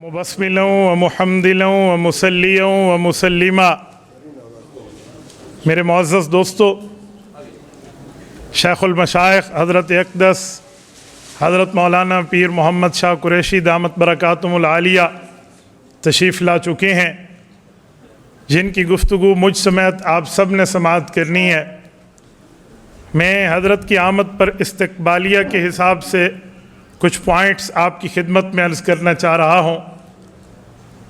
مبسملا ومحمدلا ومصلیا ومسلما۔ میرے معزز دوستو، شیخ المشائخ حضرت اقدس حضرت مولانا پیر محمد شاہ قریشی دامت برکاتہم العالیہ تشریف لا چکے ہیں، جن کی گفتگو مجھ سمیت آپ سب نے سماعت کرنی ہے۔ میں حضرت کی آمد پر استقبالیہ کے حساب سے کچھ پوائنٹس آپ کی خدمت میں عرض کرنا چاہ رہا ہوں۔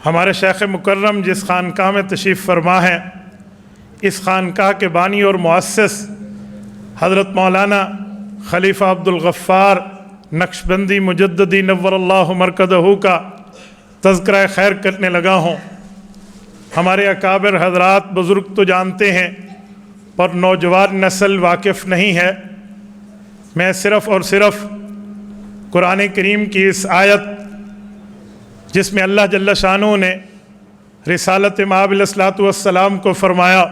ہمارے شیخ مکرم جس خانقاہ میں تشریف فرما ہیں، اس خانقاہ کے بانی اور مؤسس حضرت مولانا خلیفہ عبدالغفار نقشبندی مجددی نور اللہ مرکزہ کا تذکرہ خیر کرنے لگا ہوں۔ ہمارے اکابر حضرات بزرگ تو جانتے ہیں، پر نوجوان نسل واقف نہیں ہے۔ میں صرف اور صرف قرآن کریم کی اس آیت جس میں اللہ جل شانہ نے رسالت مآب علیہ الصلوۃ والسلام کو فرمایا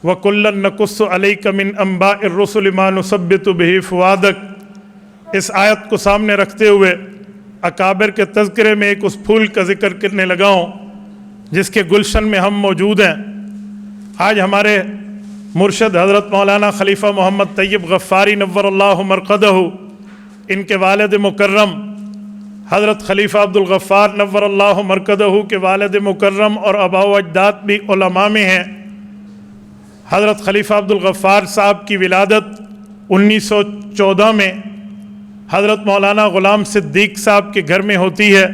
وَكُلًّا نَقُصُّ عَلَيْكَ مِنْ أَنْبَاءِ الرُّسُلِ مَا نُثَبِّتُ بِهِ فُؤَادَكَ، اس آیت کو سامنے رکھتے ہوئے اکابر کے تذکرے میں ایک اس پھول کا ذکر کرنے لگا ہوں جس کے گلشن میں ہم موجود ہیں۔ آج ہمارے مرشد حضرت مولانا خلیفہ محمد طیب غفاری نور اللہ مرقدہ، ان کے والد مکرم حضرت خلیفہ عبدالغفار نور اللہ مرقدہ کے والد مکرم اور آباء و اجداد بھی علماء میں ہیں۔ حضرت خلیفہ عبدالغفار صاحب کی ولادت 1914 میں حضرت مولانا غلام صدیق صاحب کے گھر میں ہوتی ہے،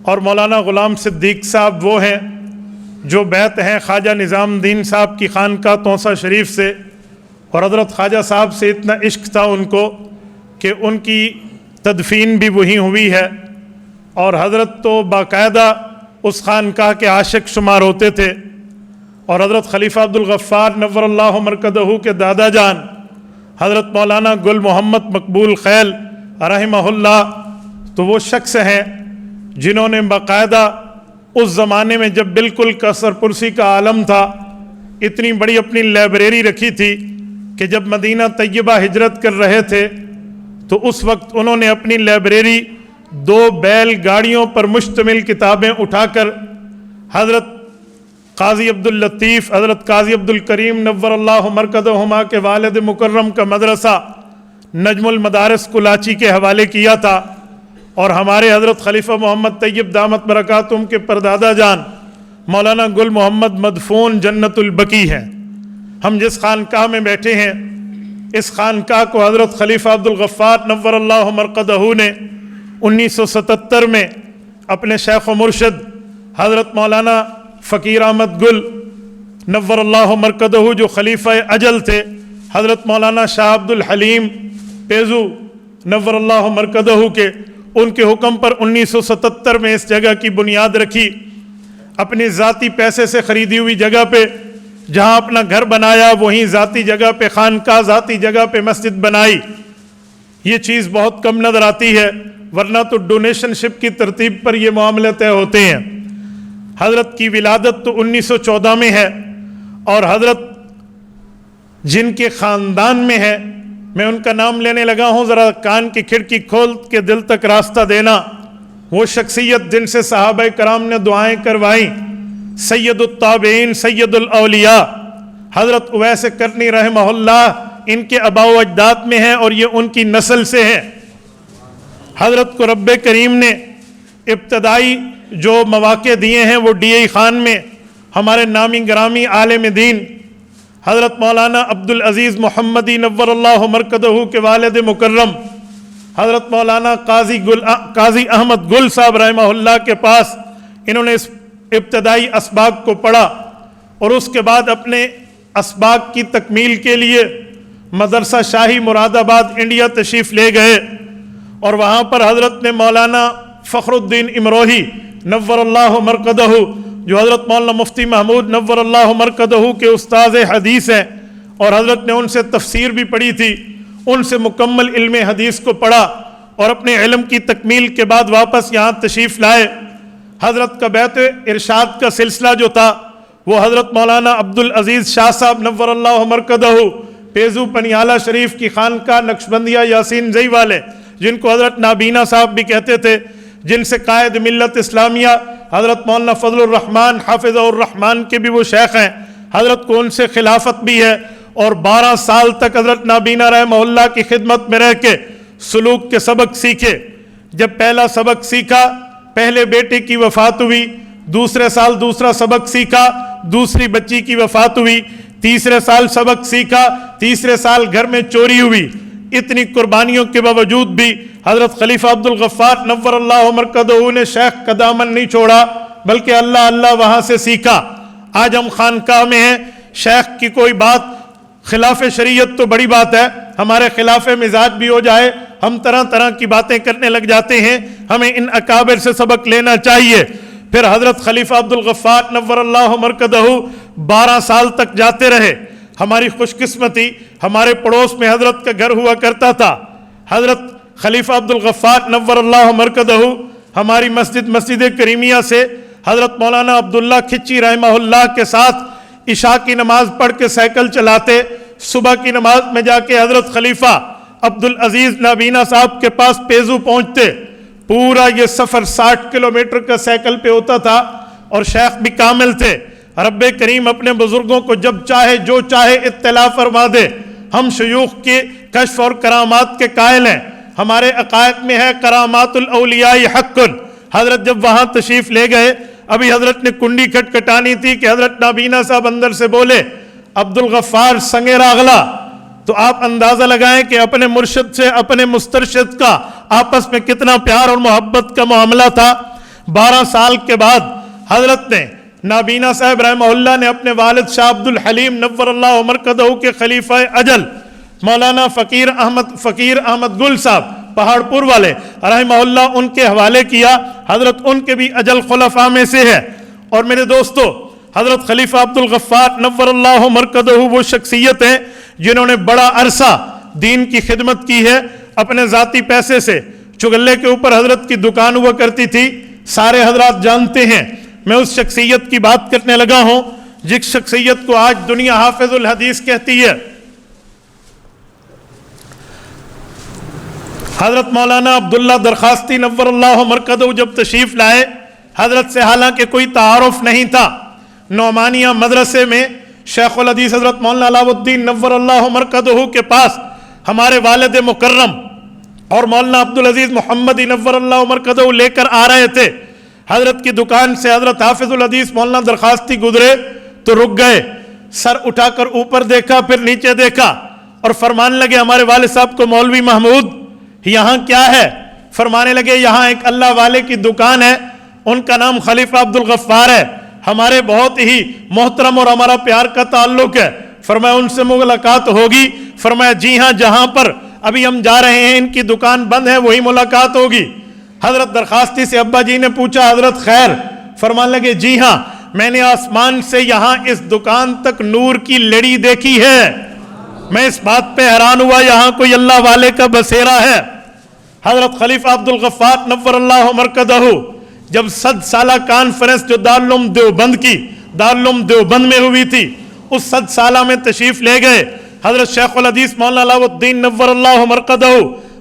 اور مولانا غلام صدیق صاحب وہ ہیں جو بیعت ہیں خواجہ نظام الدین صاحب کی خانقاہ توسہ شریف سے، اور حضرت خواجہ صاحب سے اتنا عشق تھا ان کو کہ ان کی تدفین بھی وہیں ہوئی ہے، اور حضرت تو باقاعدہ اس خانقاہ کے عاشق شمار ہوتے تھے۔ اور حضرت خلیفہ عبدالغفار نور اللہ مرقدہ کے دادا جان حضرت مولانا گل محمد مقبول خیل رحمہ اللہ تو وہ شخص ہیں جنہوں نے باقاعدہ اس زمانے میں جب بالکل کثر پرسی کا عالم تھا، اتنی بڑی اپنی لائبریری رکھی تھی کہ جب مدینہ طیبہ ہجرت کر رہے تھے تو اس وقت انہوں نے اپنی لائبریری 2 بیل گاڑیوں پر مشتمل کتابیں اٹھا کر حضرت قاضی عبداللطیف حضرت قاضی عبدالکریم نور اللہ مرقدہما کے والد مکرم کا مدرسہ نجم المدارس کلاچی کے حوالے کیا تھا، اور ہمارے حضرت خلیفہ محمد طیب دامت برکاتہم کے پردادا جان مولانا گل محمد مدفون جنت البقیع ہیں۔ ہم جس خانقاہ میں بیٹھے ہیں، اس خانقاہ کو حضرت خلیفہ عبدالغفار نور اللہ مرقدہ نے 1977 میں اپنے شیخ و مرشد حضرت مولانا فقیر احمد گل نور اللہ مرقدہ جو خلیفہ اجل تھے، حضرت مولانا شاہ عبد الحلیم پیزو نور اللہ مرقدہ کے، ان کے حکم پر 1977 میں اس جگہ کی بنیاد رکھی، اپنی ذاتی پیسے سے خریدی ہوئی جگہ پہ جہاں اپنا گھر بنایا، وہیں ذاتی جگہ پہ خانقاہ، ذاتی جگہ پہ مسجد بنائی۔ یہ چیز بہت کم نظر آتی ہے، ورنہ تو ڈونیشن شپ کی ترتیب پر یہ معاملے طے ہوتے ہیں۔ حضرت کی ولادت تو 1914 میں ہے، اور حضرت جن کے خاندان میں ہے، میں ان کا نام لینے لگا ہوں، ذرا کان کی کھڑکی کھول کے دل تک راستہ دینا۔ وہ شخصیت جن سے صحابہ کرام نے دعائیں کروائیں، سید التابعین سید الاولیاء حضرت اویس کرنی رحمہ اللہ، ان کے آباء و اجداد میں ہیں، اور یہ ان کی نسل سے ہیں۔ حضرت کو رب کریم نے ابتدائی جو مواقع دیے ہیں وہ ڈی خان میں ہمارے نامی گرامی عالم دین حضرت مولانا عبدالعزیز محمدی نور اللہ مرقدہ کے والد مکرم حضرت مولانا قاضی احمد گل صاحب رحمہ اللہ کے پاس انہوں نے اس ابتدائی اسباق کو پڑھا، اور اس کے بعد اپنے اسباق کی تکمیل کے لیے مدرسہ شاہی مراد آباد انڈیا تشریف لے گئے، اور وہاں پر حضرت نے مولانا فخر الدین امروہی نور اللہ مرقدہ جو حضرت مولانا مفتی محمود نور اللہ مرقدہ کے استاذ حدیث ہیں، اور حضرت نے ان سے تفسیر بھی پڑھی تھی، ان سے مکمل علم حدیث کو پڑھا، اور اپنے علم کی تکمیل کے بعد واپس یہاں تشریف لائے۔ حضرت کا بیت ارشاد کا سلسلہ جو تھا وہ حضرت مولانا عبدالعزیز شاہ صاحب نور اللہ مرقدہ پیزو پنیالہ شریف کی خانقاہ نقشبندیہ یاسین زئی والے، جن کو حضرت نابینا صاحب بھی کہتے تھے، جن سے قائد ملت اسلامیہ حضرت مولانا فضل الرحمان حافظ الرحمان کے بھی وہ شیخ ہیں، حضرت کو ان سے خلافت بھی ہے، اور 12 سال تک حضرت نابینا رحمہ اللہ کی خدمت میں رہ کے سلوک کے سبق سیکھے۔ جب پہلا سبق سیکھا، پہلے بیٹے کی وفات ہوئی، دوسرے سال دوسرا سبق سیکھا، دوسری بچی کی وفات ہوئی، تیسرے سال سبق سیکھا، تیسرے سال گھر میں چوری ہوئی۔ اتنی قربانیوں کے باوجود بھی حضرت خلیفہ عبد الغفار نور اللہ مرکزہ نے شیخ کا دامن نہیں چھوڑا، بلکہ اللہ اللہ وہاں سے سیکھا۔ آج ہم خانقاہ میں ہیں، شیخ کی کوئی بات خلاف شریعت تو بڑی بات ہے، ہمارے خلاف مزاج بھی ہو جائے ہم طرح طرح کی باتیں کرنے لگ جاتے ہیں، ہمیں ان اکابر سے سبق لینا چاہیے۔ پھر حضرت خلیفہ عبد الغفار نور اللہ مرکزہ 12 سال تک جاتے رہے۔ ہماری خوش قسمتی، ہمارے پڑوس میں حضرت کا گھر ہوا کرتا تھا۔ حضرت خلیفہ عبد الغفار نور اللہ مرکزہ ہماری مسجد کریمیہ سے حضرت مولانا عبداللہ کھچی رحمہ اللہ کے ساتھ عشاء کی نماز پڑھ کے سائیکل چلاتے، صبح کی نماز میں جا کے حضرت خلیفہ عبدالعزیز نابینا صاحب کے پاس پیزو پہنچتے۔ پورا یہ سفر 60 کلومیٹر کا سائیکل پہ ہوتا تھا، اور شیخ بھی کامل تھے۔ رب کریم اپنے بزرگوں کو جب چاہے جو چاہے اطلاع فرما دے۔ ہم شیوخ کے کشف اور کرامات کے قائل ہیں، ہمارے عقائد میں ہے کرامات الاولیاء حق۔ حضرت جب وہاں تشریف لے گئے، ابھی حضرت نے کنڈی کھٹکھٹانی تھی کہ حضرت نابینا صاحب اندر سے بولے عبد الغفار سنگ راغلا، تو آپ اندازہ لگائیں کہ اپنے مرشد سے اپنے مسترشد کا آپس میں کتنا پیار اور محبت کا معاملہ تھا۔ 12 سال کے بعد حضرت نے نابینا صاحب رحمہ اللہ نے اپنے والد شاہ عبد الحلیم نور اللہ مرکزہ کے خلیفہ اجل مولانا فقیر احمد گل صاحب پہاڑ پور والے رحمہ اللہ ان کے حوالے کیا۔ حضرت ان کے بھی اجل خلفاء میں سے ہے۔ اور میرے دوستو، حضرت خلیفہ عبد الغفار نور اللہ مرکزہ وہ شخصیت ہیں جنہوں نے بڑا عرصہ دین کی خدمت کی ہے اپنے ذاتی پیسے سے۔ چگلے کے اوپر حضرت کی دکان ہوا کرتی تھی، سارے حضرات جانتے ہیں۔ میں اس شخصیت کی بات کرنے لگا ہوں جس شخصیت کو آج دنیا حافظ الحدیث کہتی ہے۔ حضرت مولانا عبداللہ درخواستی نور اللہ مرکزہ جب تشریف لائے، حضرت سے حالانکہ کوئی تعارف نہیں تھا، نعمانیہ مدرسے میں شیخ الحدیث حضرت مولانا علاء الدین نور اللہ مرکزہ کے پاس ہمارے والد مکرم اور مولانا عبدالعزیز محمد نور اللہ مرکزہ لے کر آ رہے تھے۔ حضرت کی دکان سے حضرت حافظ الحدیث مولانا درخواستی گزرے تو رک گئے، سر اٹھا کر اوپر دیکھا، پھر نیچے دیکھا، اور فرمانے لگے ہمارے والد صاحب کو مولوی محمود یہاں کیا ہے؟ فرمانے لگے یہاں ایک اللہ والے کی دکان ہے، ان کا نام خلیفہ عبد الغفار ہے، ہمارے بہت ہی محترم اور ہمارا پیار کا تعلق ہے۔ فرمایا ان سے ملاقات ہوگی؟ فرمایا جی ہاں، جہاں پر ابھی ہم جا رہے ہیں ان کی دکان بند ہے وہی ملاقات ہوگی۔ حضرت درخواستی سے ابا جی نے پوچھا حضرت خیر؟ فرمانے لگے جی ہاں، میں نے آسمان سے یہاں اس دکان تک نور کی لڑی دیکھی ہے، میں اس بات پہ حیران ہوا یہاں کوئی اللہ والے کا بسیرا ہے۔ حضرت خلیفہ عبد الغفار نور اللہ مرکزہ جب 100 سالہ کانفرنس جو دارالعلوم دیوبند میں ہوئی تھی، اس 100 سالہ میں تشریف لے گئے حضرت شیخ الحدیث مولانا علاء الدین نور اللہ مرکزہ،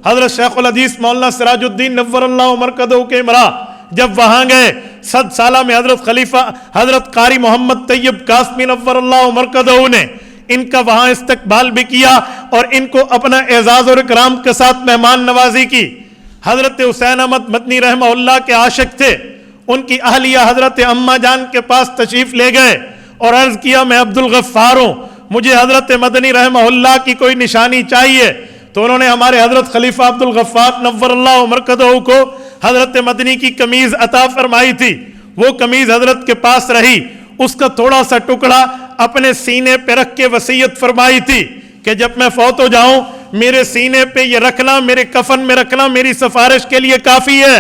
حضرت شیخ الحدیث مولانا سراج الدین نور اللہ مرکزہ کے امراء جب وہاں گئے 100 سالہ میں حضرت خلیفہ حضرت قاری محمد طیب قاسمی نور اللہ مرکزہ نے ان کا وہاں استقبال بھی کیا اور ان کو اپنا اعزاز اور اکرام کے ساتھ مہمان نوازی کی۔ حضرت حسین احمد مدنی رحمہ اللہ کے عاشق تھے، ان کی اہلیہ حضرت اماں جان کے پاس تشریف لے گئے اور عرض کیا میں عبد الغفار ہوں، مجھے حضرت مدنی رحمہ اللہ کی کوئی نشانی چاہیے۔ تو انہوں نے ہمارے حضرت خلیفہ عبد الغفار نور اللہ مرکزہ کو حضرت مدنی کی قمیض عطا فرمائی تھی، وہ قمیض حضرت کے پاس رہی، اس کا تھوڑا سا ٹکڑا اپنے سینے پہ رکھ کے وصیت فرمائی تھی کہ جب میں فوت ہو جاؤں میرے سینے پہ یہ رکھنا، میرے کفن میں رکھنا میری سفارش کے لیے کافی ہے۔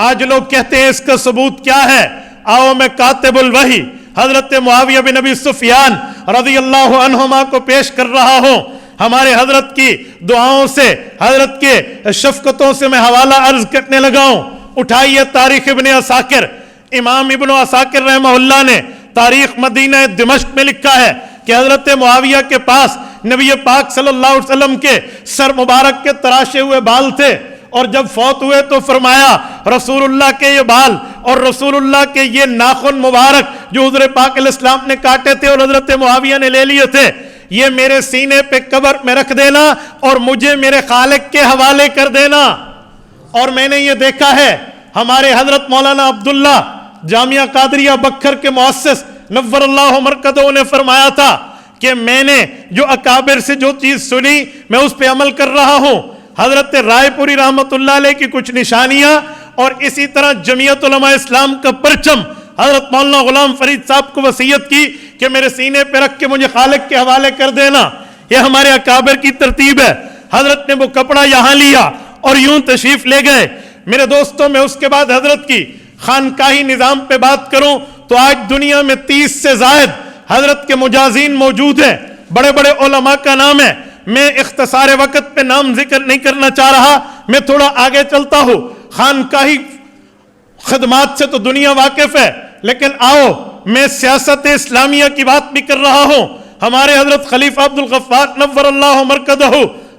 آج لوگ کہتے ہیں اس کا ثبوت کیا ہے؟ آؤ میں کاتب الوحی حضرت معاویہ بن ابی سفیان رضی اللہ عنہما کو پیش کر رہا ہوں۔ ہمارے حضرت کی دعاؤں سے، حضرت کے شفقتوں سے میں حوالہ عرض کرنے لگا ہوں۔ اٹھائیے تاریخ ابن عساکر، امام ابن عساکر رحمہ اللہ نے تاریخ مدینہ دمشق میں لکھا ہے کہ حضرت معاویہ کے پاس نبی پاک صلی اللہ علیہ وسلم کے سر مبارک کے تراشے ہوئے بال تھے، اور جب فوت ہوئے تو فرمایا رسول اللہ کے یہ بال اور رسول اللہ کے یہ ناخن مبارک جو حضور پاک علیہ السلام نے کاٹے تھے اور حضرت معاویہ نے لے لیے تھے، یہ میرے سینے پہ قبر میں رکھ دینا اور مجھے میرے خالق کے حوالے کر دینا۔ اور میں نے یہ دیکھا ہے، ہمارے حضرت مولانا عبداللہ جامعہ قادریہ بکھر کے مؤسس نور اللہ مرکزہ نے فرمایا تھا کہ میں نے جو اکابر سے جو چیز سنی میں اس پہ عمل کر رہا ہوں۔ حضرت رائے پوری رحمت اللہ علیہ کی کچھ نشانیاں اور اسی طرح جمعیت علماء اسلام کا پرچم حضرت مولانا غلام فرید صاحب کو وصیت کی کہ میرے سینے پہ رکھ کے مجھے خالق کے حوالے کر دینا۔ یہ ہمارے اکابر کی ترتیب ہے۔ حضرت نے وہ کپڑا یہاں لیا اور یوں تشریف لے گئے۔ میرے دوستوں، میں اس کے بعد حضرت کی خانقاہی نظام پہ بات کروں تو آج دنیا میں 30 سے زائد حضرت کے مجازین موجود ہیں، بڑے بڑے علماء کا نام ہے۔ میں اختصار وقت پہ نام ذکر نہیں کرنا چاہ رہا، میں تھوڑا آگے چلتا ہوں۔ خانقاہی خدمات سے تو دنیا واقف ہے، لیکن آؤ میں سیاست اسلامیہ کی بات بھی کر رہا ہوں۔ ہمارے حضرت خلیفہ عبدالغفار نور اللہ مرکزہ،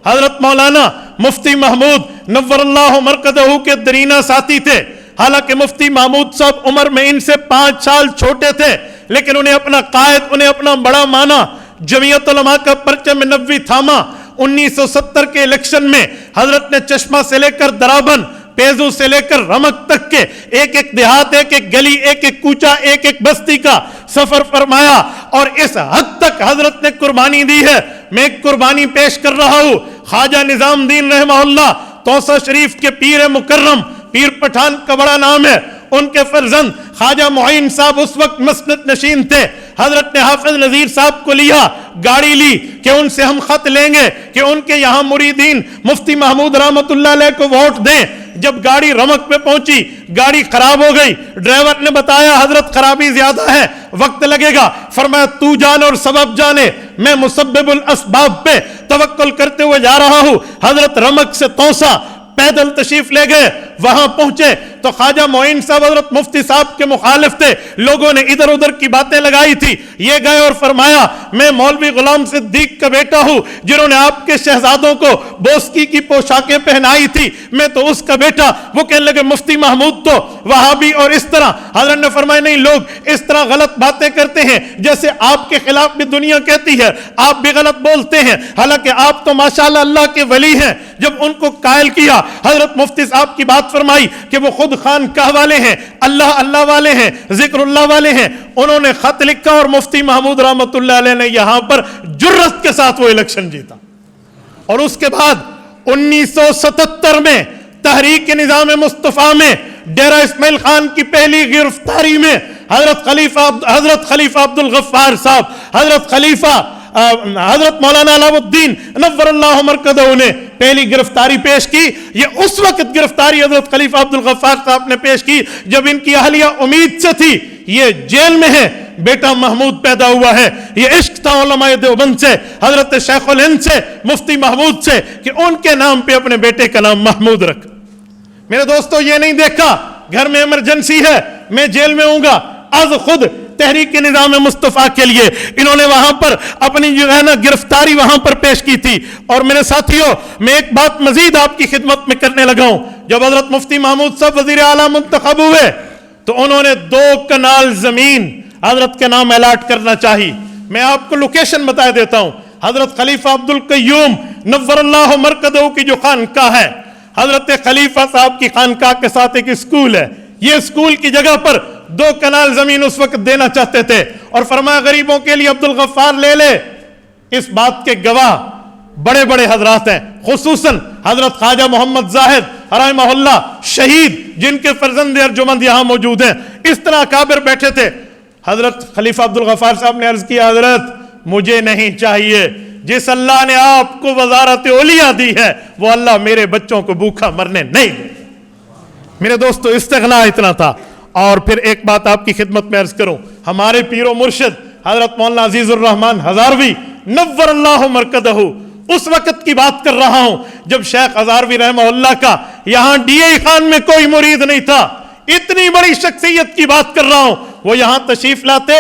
حضرت مولانا مفتی محمود نور اللہ مرکزہ کے درینہ ساتھی تھے۔ حالانکہ مفتی محمود صاحب عمر میں ان سے 5 سال چھوٹے تھے، لیکن انہیں اپنا قائد، انہیں اپنا بڑا مانا۔ جمعیت علماء کا پرچم نبوی تھاما۔ 1970 کے الیکشن میں حضرت نے چشمہ سے لے کر درابن، پیزو سے لے کر رمک تک کے ایک ایک دیہات، ایک ایک گلی، ایک ایک کوچہ، ایک ایک بستی کا سفر فرمایا اور اس حد تک حضرت نے قربانی دی ہے۔ میں ایک قربانی پیش کر رہا ہوں۔ خواجہ نظام الدین رحمہ اللہ توسہ شریف کے پیر مکرم، پیر پٹھان کا بڑا نام ہے، ان کے فرزند خواجہ معین صاحب اس وقت مسند نشین تھے۔ حضرت نے حافظ نذیر صاحب کو لیا، گاڑی لی کہ ان سے ہم خط لیں گے کہ ان کے یہاں مریدین مفتی محمود رحمت اللہ علیہ کو ووٹ دیں۔ جب گاڑی رمک پہ پہنچی، گاڑی خراب ہو گئی۔ ڈرائیور نے بتایا حضرت خرابی زیادہ ہے، وقت لگے گا۔ فرمایا تو جانے اور سبب جانے، میں مسبب الاسباب پہ توکل کرتے ہوئے جا رہا ہوں۔ حضرت رمک سے توسا پیدل تشریف لے گئے۔ وہاں پہنچے تو خواجہ معین صاحب حضرت مفتی صاحب کے مخالف تھے، لوگوں نے ادھر ادھر کی باتیں لگائی تھی۔ یہ گئے اور فرمایا میں مولوی غلام صدیق کا بیٹا ہوں جنہوں نے آپ کے شہزادوں کو بوسکی کی پوشاکیں پہنائی تھی، میں تو اس کا بیٹا۔ وہ کہنے لگے مفتی محمود تو وہابی اور اس طرح۔ حضرت نے فرمایا نہیں، لوگ اس طرح غلط باتیں کرتے ہیں جیسے آپ کے خلاف بھی دنیا کہتی ہے، آپ بھی غلط بولتے ہیں، حالانکہ آپ تو ماشاءاللہ اللہ کے ولی ہیں۔ جب ان کو قائل کیا، حضرت مفتی صاحب کی بات فرمائی کہ وہ خود خانقاہ والے ہیں، اللہ والے ہیں، ذکر اللہ والے ہیں۔ انہوں نے خط لکھا اور مفتی محمود رحمت اللہ علیہ نے یہاں پر جرت کے ساتھ وہ الیکشن جیتا۔ اور اس کے بعد 1977 میں تحریک نظام مصطفیٰ میں ڈیرہ اسماعیل خان کی پہلی گرفتاری میں حضرت خلیفہ عبدالغفار صاحب، حضرت مولانا علاء الدین نور اللہ مرکزہ نے پہلی گرفتاری پیش کی۔ یہ اس وقت گرفتاری حضرت خلیفہ عبدالغفار صاحب نے پیش کی جب ان کی اہلیہ امید سے تھی یہ جیل میں ہے، بیٹا محمود پیدا ہوا ہے۔ یہ عشق تھا علماء دیوبند سے، حضرت شیخ الہند سے، مفتی محمود سے کہ ان کے نام پہ اپنے بیٹے کا نام محمود رکھ۔ میرے دوستو، یہ نہیں دیکھا گھر میں ایمرجنسی ہے میں جیل میں ہوں گا، از خود تحریک نظام مصطفیٰ کے لیے انہوں نے وہاں پر اپنی جو ہے نا گرفتاری وہاں پر پیش کی تھی۔ اور میرے ساتھیوں، میں ایک بات مزید آپ کی خدمت میں کرنے لگا ہوں۔ جب حضرت مفتی محمود صاحب وزیر اعلیٰ منتخب ہوئے تو انہوں نے 2 کنال زمین حضرت کے نام الاٹ کرنا چاہی۔ میں آپ کو لوکیشن بتا دیتا ہوں۔ حضرت خلیفہ عبدالقیوم نور اللہ مرکزہ کی جو خانقاہ ہے، حضرت خلیفہ صاحب کی خانقاہ کے ساتھ ایک اسکول ہے، یہ اسکول کی جگہ پر 2 کنال زمین اس وقت دینا چاہتے تھے اور فرمایا غریبوں کے لیے عبدالغفار لے لے۔ اس بات کے گواہ بڑے بڑے حضرات ہیں، خصوصاً حضرت خواجہ محمد زاہد رحمہ اللہ شہید، جن کے فرزند ارجمند یہاں موجود ہیں۔ اس طرح اکابر بیٹھے تھے۔ حضرت خلیفہ عبدالغفار صاحب نے عرض کیا حضرت مجھے نہیں چاہیے، جس اللہ نے آپ کو وزارت اولیاء دی ہے وہ اللہ میرے بچوں کو بھوکا مرنے نہیں دے۔ میرے دوستو، استغنا اتنا تھا۔ اور پھر ایک بات آپ کی خدمت میں عرض کروں، ہمارے پیر و مرشد حضرت مولانا عزیز الرحمن ہزاروی نور اللہ مرکزہ، اس وقت کی بات کر رہا ہوں جب شیخ ہزاروی رحمہ اللہ کا یہاں ڈی اے خان میں کوئی مرید نہیں تھا، اتنی بڑی شخصیت کی بات کر رہا ہوں۔ وہ یہاں تشریف لاتے،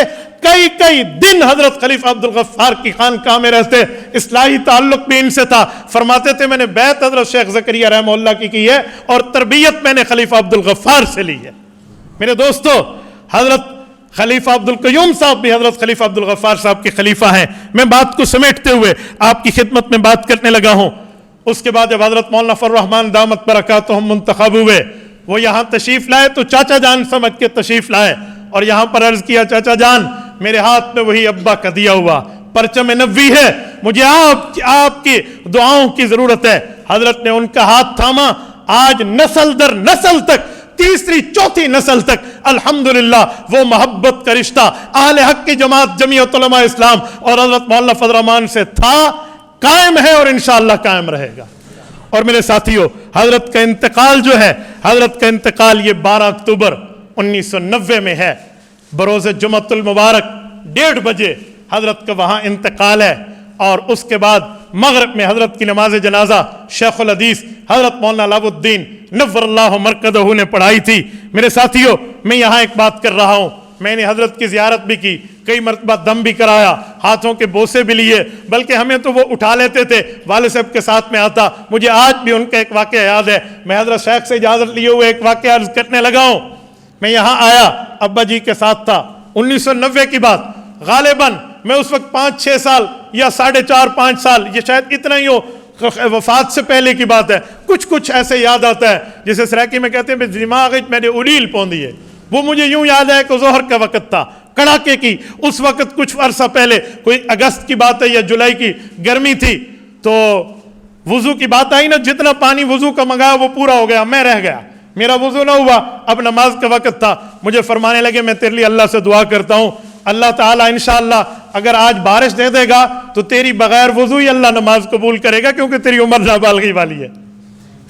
کئی کئی دن حضرت خلیفہ عبدالغفار کی خانقاہ میں رہتے، اصلاحی تعلق بھی ان سے تھا. فرماتے تھے میں نے بیعت حضرت شیخ زکریا رحمہ اللہ کی ہے اور تربیت میں نے خلیفہ عبدالغفار سے لی ہے. میرے دوستو، حضرت خلیفہ عبدالقیوم صاحب بھی حضرت خلیفہ عبدالغفار صاحب کے خلیفہ ہیں. میں بات کو سمیٹتے ہوئے آپ کی خدمت میں بات کرنے لگا ہوں. اس کے بعد جب حضرت مولانا فضل الرحمان دامت برکاتہم منتخب ہوئے، وہ یہاں تشریف لائے تو چاچا جان سمجھ کے تشریف لائے اور یہاں پر عرض کیا چاچا جان میرے ہاتھ میں وہی ابا کا دیا ہوا پرچم نبوی ہے، مجھے آپ کی دعاؤں کی ضرورت ہے. حضرت نے ان کا ہاتھ تھاما. آج نسل در نسل تک، تیسری چوتھی نسل تک الحمدللہ وہ محبت کا رشتہ اہل حق کی جماعت جمعیت علماء اسلام اور حضرت مولانا فضل الرحمان سے تھا، قائم ہے اور انشاءاللہ قائم رہے گا. اور میرے ساتھیوں، حضرت کا انتقال جو ہے، حضرت کا انتقال یہ 12 اکتوبر 1990 میں ہے. بروز جمعۃ المبارک 1:30 بجے حضرت کا وہاں انتقال ہے. اور اس کے بعد مغرب میں حضرت کی نماز جنازہ شیخ الحدیث حضرت مولانا علاء الدین نور اللہ مرکزہ نے پڑھائی تھی. میرے ساتھیوں، میں یہاں ایک بات کر رہا ہوں، میں نے حضرت کی زیارت بھی کی، کئی مرتبہ دم بھی کرایا، ہاتھوں کے بوسے بھی لیے، بلکہ ہمیں تو وہ اٹھا لیتے تھے، والد صاحب کے ساتھ میں آتا. مجھے آج بھی ان کا ایک واقعہ یاد ہے. میں حضرت شیخ سے اجازت لیے ہوئے ایک واقعہ عرض کرنے لگا ہوں. میں یہاں آیا، ابا جی کے ساتھ تھا، 1990 کی بات. غالباً میں اس وقت 5-6 سال یا 4.5-5 سال، یہ شاید اتنا ہی ہو، وفات سے پہلے کی بات ہے. کچھ ایسے یاد آتا ہے جسے سرائکی میں کہتے ہیں دماغ میں نے الیل پوندی ہے. وہ مجھے یوں یاد ہے کہ ظہر کا وقت تھا، کڑاکے کی، اس وقت کچھ عرصہ پہلے، کوئی اگست کی بات ہے یا جولائی کی، گرمی تھی، تو وضو کی بات آئی نا، جتنا پانی وضو کا منگایا وہ پورا ہو گیا، میں رہ گیا، میرا وضو نہ ہوا. اب نماز کا وقت تھا، مجھے فرمانے لگے میں تیرے لیے اللہ سے دعا کرتا ہوں، اللہ تعالیٰ انشاءاللہ اگر آج بارش دے دے گا تو تیری بغیر وضو ہی اللہ نماز قبول کرے گا، کیونکہ تیری عمر نابالغی والی ہے.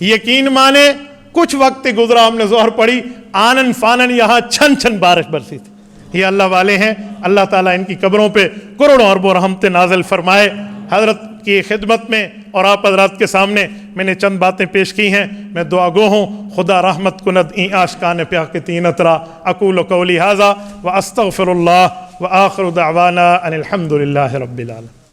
یقین مانے کچھ وقت گزرا، ہم نے ظہر پڑھی، آنن فانن یہاں چھن چھن بارش برسی تھی. یہ اللہ والے ہیں، اللہ تعالیٰ ان کی قبروں پہ کروڑوں اربوں رحمتیں نازل فرمائے. حضرت کی خدمت میں اور آپ حضرات کے سامنے میں نے چند باتیں پیش کی ہیں. میں دعا گو ہوں، خدا رحمت کند این آشکان پیاہ کے تین اترا. اقول قولی ھذا واستغفر اللہ وآخر دعوانا ان الحمد للہ رب العالمین.